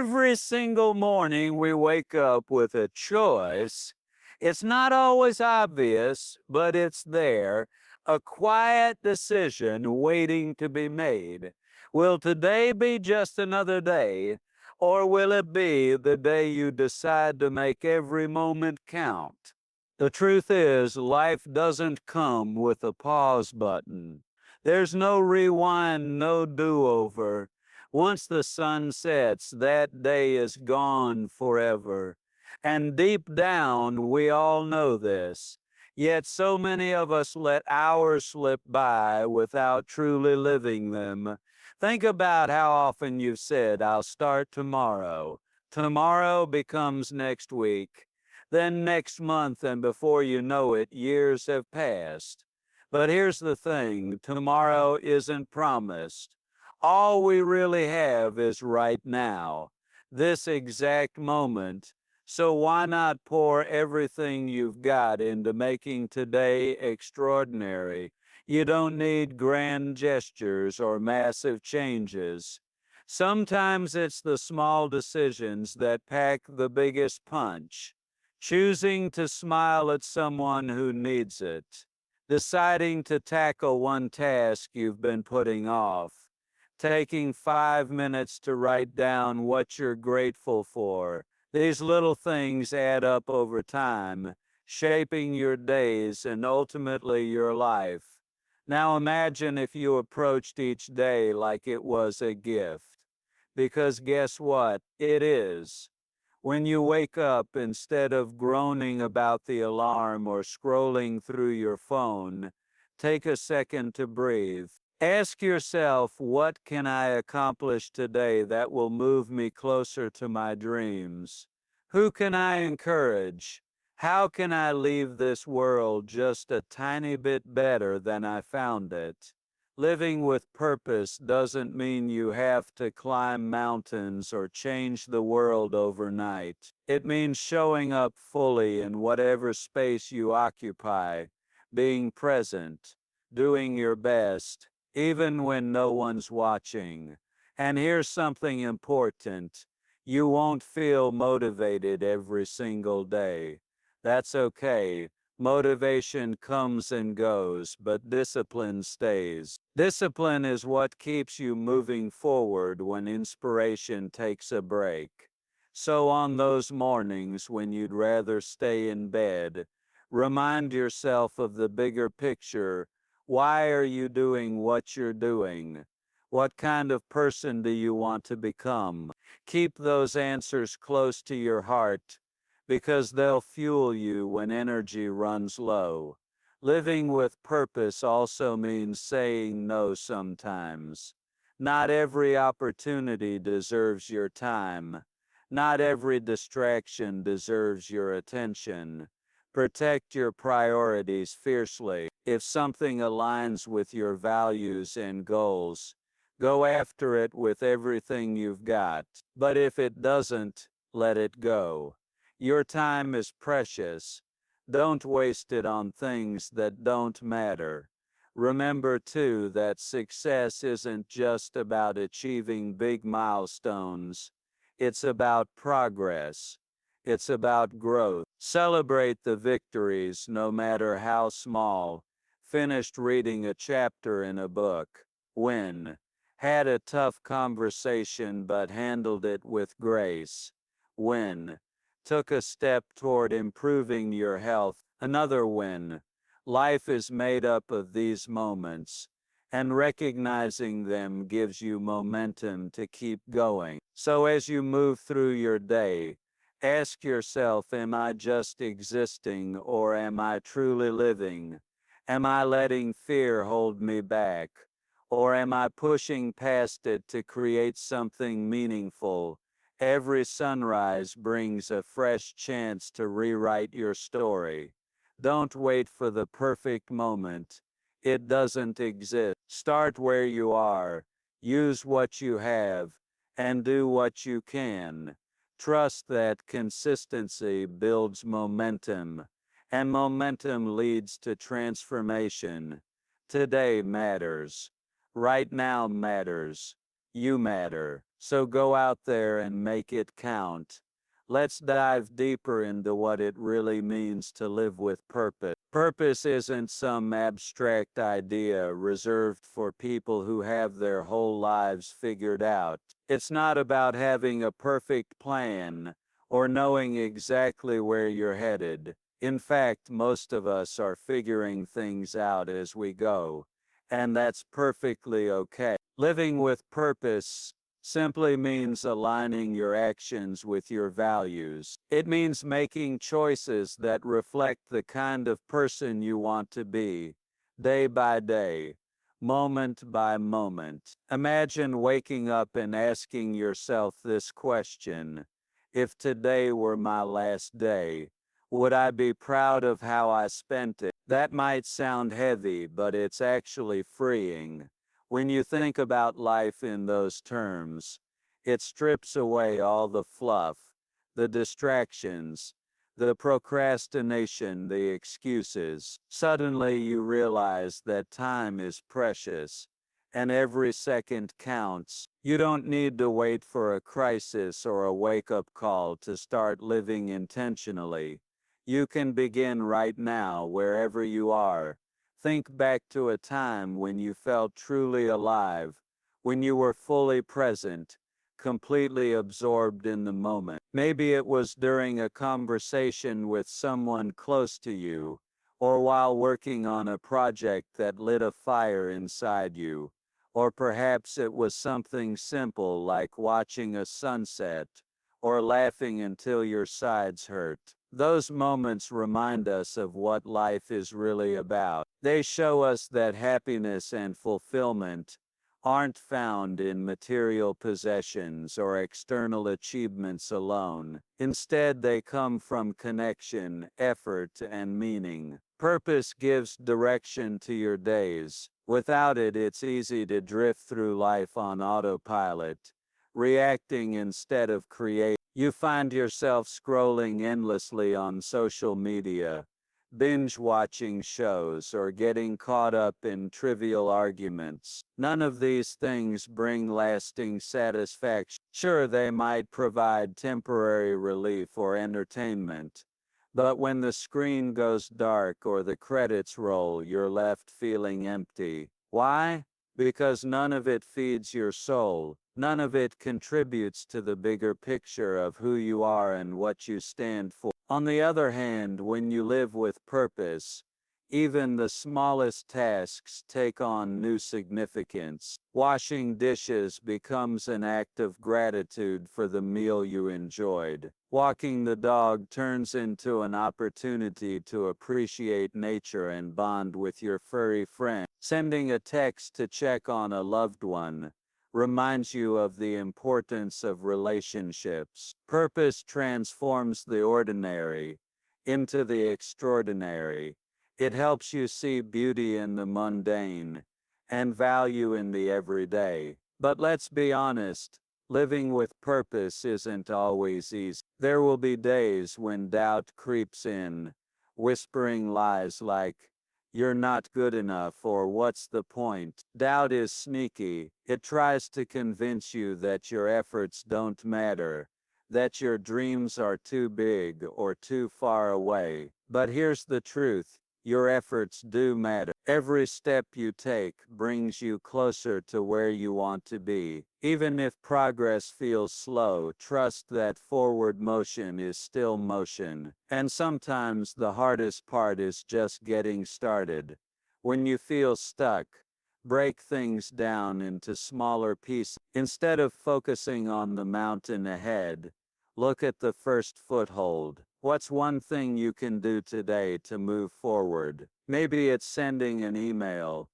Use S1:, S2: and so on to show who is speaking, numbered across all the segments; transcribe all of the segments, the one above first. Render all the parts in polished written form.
S1: Every single morning we wake up with a choice. It's not always obvious, but it's there. A quiet decision waiting to be made. Will today be just another day, or will it be the day you decide to make every moment count? The truth is, life doesn't come with a pause button. There's no rewind, no do-over. Once the sun sets, that day is gone forever. And deep down, we all know this. Yet so many of us let hours slip by without truly living them. Think about how often you've said, I'll start tomorrow. Tomorrow becomes next week, then next month, and before you know it, years have passed. But here's the thing, tomorrow isn't promised. All we really have is right now, this exact moment. So why not pour everything you've got into making today extraordinary? You don't need grand gestures or massive changes. Sometimes it's the small decisions that pack the biggest punch. Choosing to smile at someone who needs it. Deciding to tackle one task you've been putting off. Taking 5 minutes to write down what you're grateful for. These little things add up over time, shaping your days and ultimately your life. Now imagine if you approached each day like it was a gift. Because guess what? It is. When you wake up, instead of groaning about the alarm or scrolling through your phone, take a second to breathe. Ask yourself, what can I accomplish today that will move me closer to my dreams? Who can I encourage? How can I leave this world just a tiny bit better than I found it? Living with purpose doesn't mean you have to climb mountains or change the world overnight. It means showing up fully in whatever space you occupy, being present, doing your best, even when no one's watching. And here's something important. You won't feel motivated every single day. That's okay. Motivation comes and goes, but discipline stays. Discipline is what keeps you moving forward when inspiration takes a break. So on those mornings when you'd rather stay in bed, remind yourself of the bigger picture. Why are you doing what you're doing? What kind of person do you want to become? Keep those answers close to your heart, because they'll fuel you when energy runs low. Living with purpose also means saying no sometimes. Not every opportunity deserves your time. Not every distraction deserves your attention. Protect your priorities fiercely. If something aligns with your values and goals, go after it with everything you've got. But if it doesn't, let it go. Your time is precious. Don't waste it on things that don't matter. Remember, too, that success isn't just about achieving big milestones. It's about progress. It's about growth. Celebrate the victories, no matter how small. Finished reading a chapter in a book. Win. Had a tough conversation but handled it with grace. Win. Took a step toward improving your health. Another win. Life is made up of these moments, and recognizing them gives you momentum to keep going. So as you move through your day, ask yourself, am I just existing or am I truly living? Am I letting fear hold me back? Or am I pushing past it to create something meaningful? Every sunrise brings a fresh chance to rewrite your story. Don't wait for the perfect moment. It doesn't exist. Start where you are, use what you have, and do what you can. Trust that consistency builds momentum, and momentum leads to transformation. Today matters. Right now matters. You matter. So go out there and make it count. Let's dive deeper into what it really means to live with purpose. Purpose isn't some abstract idea reserved for people who have their whole lives figured out. It's not about having a perfect plan or knowing exactly where you're headed. In fact, most of us are figuring things out as we go, and that's perfectly okay. Living with purpose simply means aligning your actions with your values. It means making choices that reflect the kind of person you want to be, day by day, moment by moment. Imagine waking up and asking yourself this question: if today were my last day, would I be proud of how I spent it? That might sound heavy, but it's actually freeing. When you think about life in those terms, it strips away all the fluff, the distractions, the procrastination, the excuses. Suddenly you realize that time is precious and every second counts. You don't need to wait for a crisis or a wake-up call to start living intentionally. You can begin right now, wherever you are. Think back to a time when you felt truly alive, when you were fully present, completely absorbed in the moment. Maybe it was during a conversation with someone close to you, or while working on a project that lit a fire inside you, or perhaps it was something simple like watching a sunset, or laughing until your sides hurt. Those moments remind us of what life is really about. They show us that happiness and fulfillment aren't found in material possessions or external achievements alone. Instead, they come from connection, effort, and meaning. Purpose gives direction to your days. Without it, it's easy to drift through life on autopilot, reacting instead of creating. You find yourself scrolling endlessly on social media, binge watching shows, or getting caught up in trivial arguments. None of these things bring lasting satisfaction. Sure, they might provide temporary relief or entertainment, but when the screen goes dark or the credits roll, you're left feeling empty. Why? Because none of it feeds your soul. None of it contributes to the bigger picture of who you are and what you stand for. On the other hand, when you live with purpose, even the smallest tasks take on new significance. Washing dishes becomes an act of gratitude for the meal you enjoyed. Walking the dog turns into an opportunity to appreciate nature and bond with your furry friend. Sending a text to check on a loved one reminds you of the importance of relationships. Purpose transforms the ordinary into the extraordinary. It helps you see beauty in the mundane and value in the everyday. But let's be honest, living with purpose isn't always easy. There will be days when doubt creeps in, whispering lies like, "You're not good enough," or "What's the point?" Doubt is sneaky. It tries to convince you that your efforts don't matter, that your dreams are too big or too far away. But here's the truth: your efforts do matter. Every step you take brings you closer to where you want to be. Even if progress feels slow, trust that forward motion is still motion. And sometimes the hardest part is just getting started. When you feel stuck, break things down into smaller pieces. Instead of focusing on the mountain ahead, look at the first foothold. What's one thing you can do today to move forward? Maybe it's sending an email,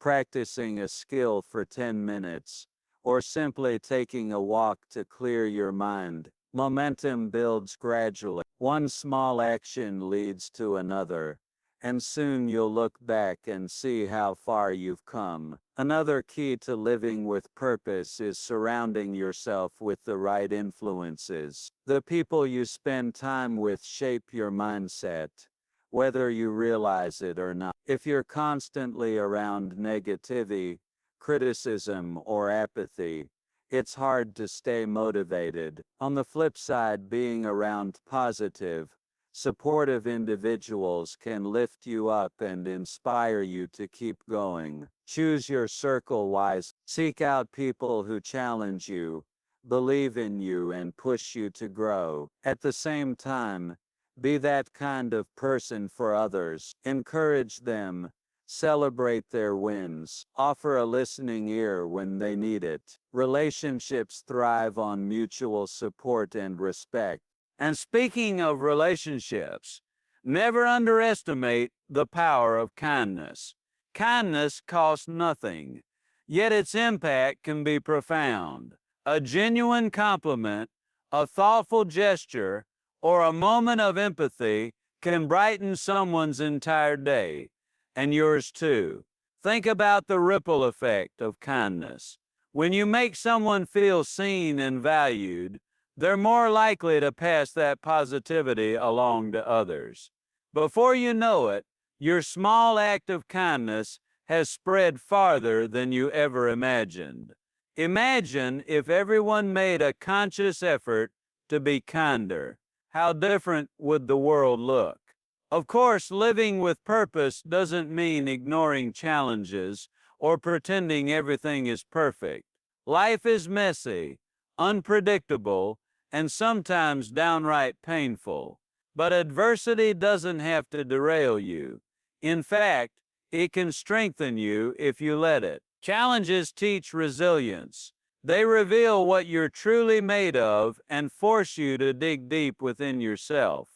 S1: practicing a skill for 10 minutes, or simply taking a walk to clear your mind. Momentum builds gradually. One small action leads to another, and soon you'll look back and see how far you've come. Another key to living with purpose is surrounding yourself with the right influences. The people you spend time with shape your mindset, whether you realize it or not. If you're constantly around negativity, criticism, or apathy, it's hard to stay motivated. On the flip side, being around positive, supportive individuals can lift you up and inspire you to keep going. Choose your circle wisely. Seek out people who challenge you, believe in you, and push you to grow. At the same time, be that kind of person for others. Encourage them, celebrate their wins, offer a listening ear when they need it. Relationships thrive on mutual support and respect. And speaking of relationships, never underestimate the power of kindness. Kindness costs nothing, yet its impact can be profound. A genuine compliment, a thoughtful gesture, or a moment of empathy can brighten someone's entire day, and yours too. Think about the ripple effect of kindness. When you make someone feel seen and valued, they're more likely to pass that positivity along to others. Before you know it, your small act of kindness has spread farther than you ever imagined. Imagine if everyone made a conscious effort to be kinder. How different would the world look? Of course, living with purpose doesn't mean ignoring challenges or pretending everything is perfect. Life is messy, unpredictable, and sometimes downright painful. But adversity doesn't have to derail you. In fact, it can strengthen you if you let it. Challenges teach resilience. They reveal what you're truly made of and force you to dig deep within yourself.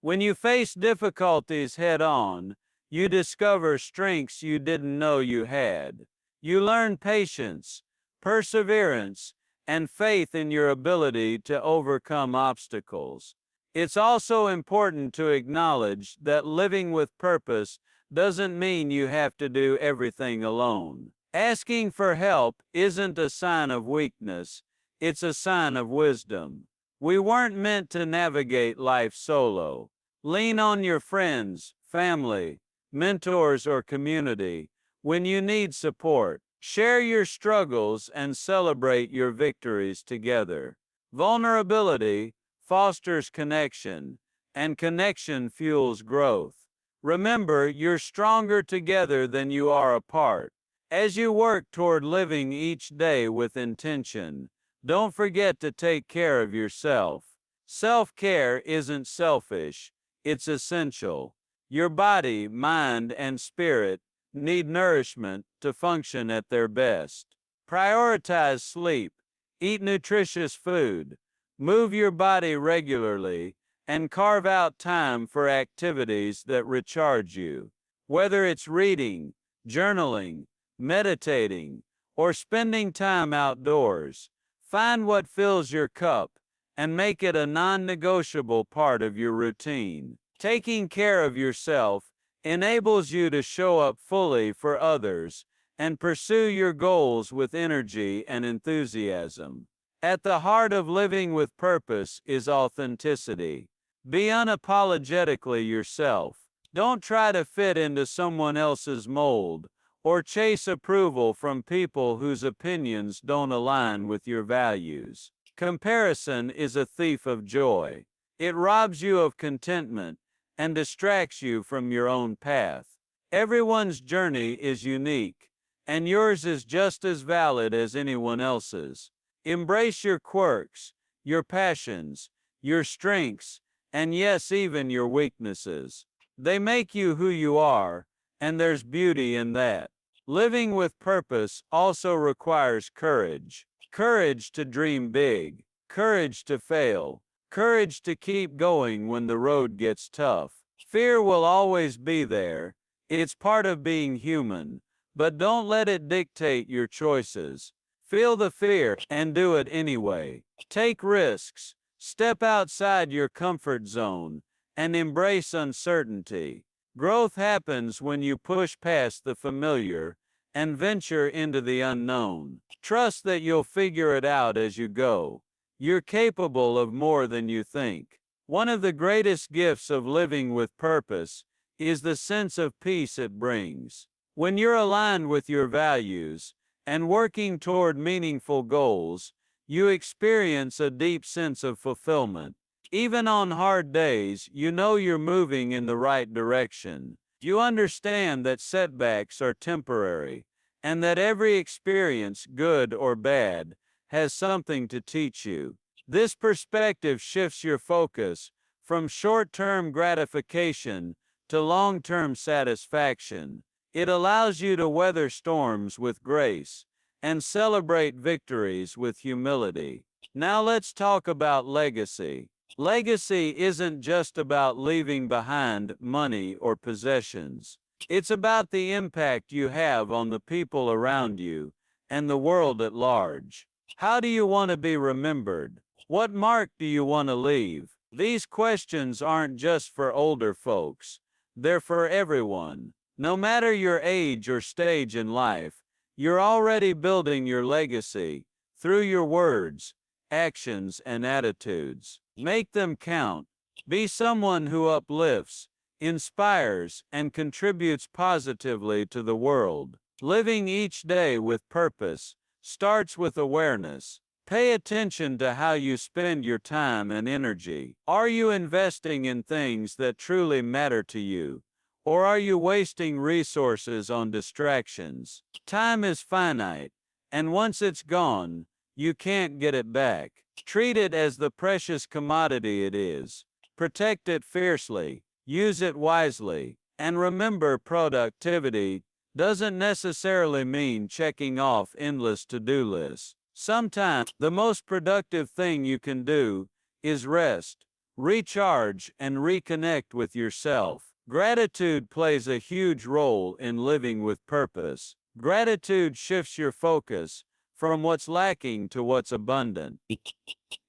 S1: When you face difficulties head on, you discover strengths you didn't know you had. You learn patience, perseverance, and faith in your ability to overcome obstacles. It's also important to acknowledge that living with purpose doesn't mean you have to do everything alone. Asking for help isn't a sign of weakness, it's a sign of wisdom. We weren't meant to navigate life solo. Lean on your friends, family, mentors, or community when you need support. Share your struggles and celebrate your victories together. Vulnerability fosters connection, and connection fuels growth. Remember, you're stronger together than you are apart. As you work toward living each day with intention, don't forget to take care of yourself. Self-care isn't selfish, it's essential. Your body, mind, and spirit need nourishment to function at their best. Prioritize sleep, eat nutritious food, move your body regularly, and carve out time for activities that recharge you. Whether it's reading, journaling, meditating, or spending time outdoors, find what fills your cup and make it a non-negotiable part of your routine. Taking care of yourself enables you to show up fully for others and pursue your goals with energy and enthusiasm. At the heart of living with purpose is authenticity. Be unapologetically yourself. Don't try to fit into someone else's mold or chase approval from people whose opinions don't align with your values. Comparison is a thief of joy. It robs you of contentment and distracts you from your own path. Everyone's journey is unique, and yours is just as valid as anyone else's. Embrace your quirks, your passions, your strengths, and yes, even your weaknesses. They make you who you are, and there's beauty in that. Living with purpose also requires courage. Courage to dream big, courage to fail, courage to keep going when the road gets tough. Fear will always be there. It's part of being human, but don't let it dictate your choices. Feel the fear and do it anyway. Take risks, step outside your comfort zone, and embrace uncertainty. Growth happens when you push past the familiar and venture into the unknown. Trust that you'll figure it out as you go. You're capable of more than you think. One of the greatest gifts of living with purpose is the sense of peace it brings. When you're aligned with your values and working toward meaningful goals, you experience a deep sense of fulfillment. Even on hard days, you know you're moving in the right direction. You understand that setbacks are temporary, and that every experience, good or bad, has something to teach you. This perspective shifts your focus from short-term gratification to long-term satisfaction. It allows you to weather storms with grace and celebrate victories with humility. Now let's talk about legacy. Legacy isn't just about leaving behind money or possessions. It's about the impact you have on the people around you and the world at large. How do you want to be remembered? What mark do you want to leave? These questions aren't just for older folks. They're for everyone. No matter your age or stage in life, you're already building your legacy through your words, actions, and attitudes. Make them count. Be someone who uplifts, inspires, and contributes positively to the world. Living each day with purpose starts with awareness. Pay attention to how you spend your time and energy. Are you investing in things that truly matter to you? Or are you wasting resources on distractions? Time is finite, and once it's gone, you can't get it back. Treat it as the precious commodity it is. Protect it fiercely, use it wisely, and remember, productivity doesn't necessarily mean checking off endless to-do lists. Sometimes the most productive thing you can do is rest, recharge, and reconnect with yourself. Gratitude plays a huge role in living with purpose. Gratitude shifts your focus from what's lacking to what's abundant.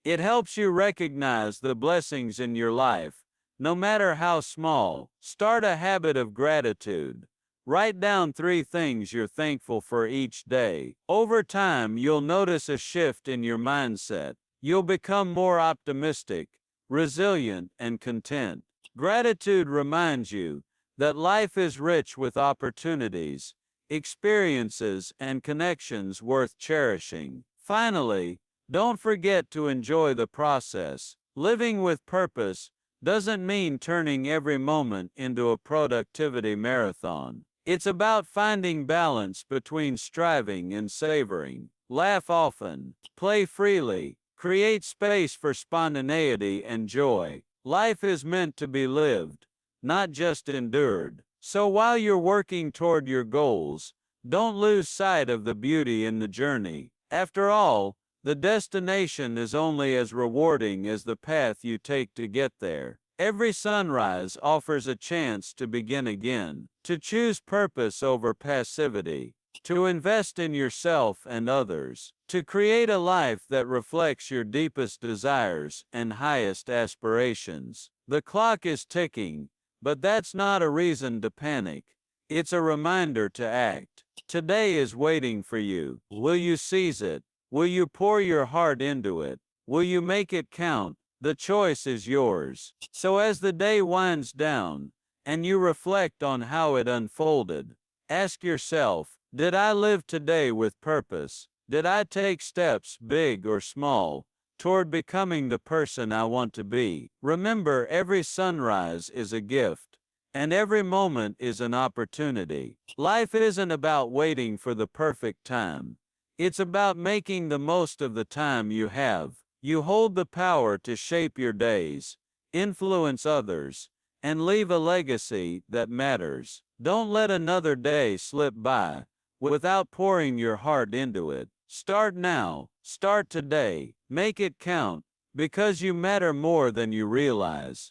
S1: It helps you recognize the blessings in your life, no matter how small. Start a habit of gratitude. Write down 3 things you're thankful for each day. Over time, you'll notice a shift in your mindset. You'll become more optimistic, resilient, and content. Gratitude reminds you that life is rich with opportunities, experiences, and connections worth cherishing. Finally, don't forget to enjoy the process. Living with purpose doesn't mean turning every moment into a productivity marathon. It's about finding balance between striving and savoring. Laugh often, play freely, create space for spontaneity and joy. Life is meant to be lived, not just endured. So while you're working toward your goals, don't lose sight of the beauty in the journey. After all, the destination is only as rewarding as the path you take to get there. Every sunrise offers a chance to begin again, to choose purpose over passivity, to invest in yourself and others, to create a life that reflects your deepest desires and highest aspirations. The clock is ticking, but that's not a reason to panic. It's a reminder to act. Today is waiting for you. Will you seize it? Will you pour your heart into it? Will you make it count? The choice is yours. So as the day winds down, and you reflect on how it unfolded, ask yourself, did I live today with purpose? Did I take steps, big or small, toward becoming the person I want to be? Remember, every sunrise is a gift, and every moment is an opportunity. Life isn't about waiting for the perfect time. It's about making the most of the time you have. You hold the power to shape your days, influence others, and leave a legacy that matters. Don't let another day slip by without pouring your heart into it. Start now, start today, make it count, because you matter more than you realize.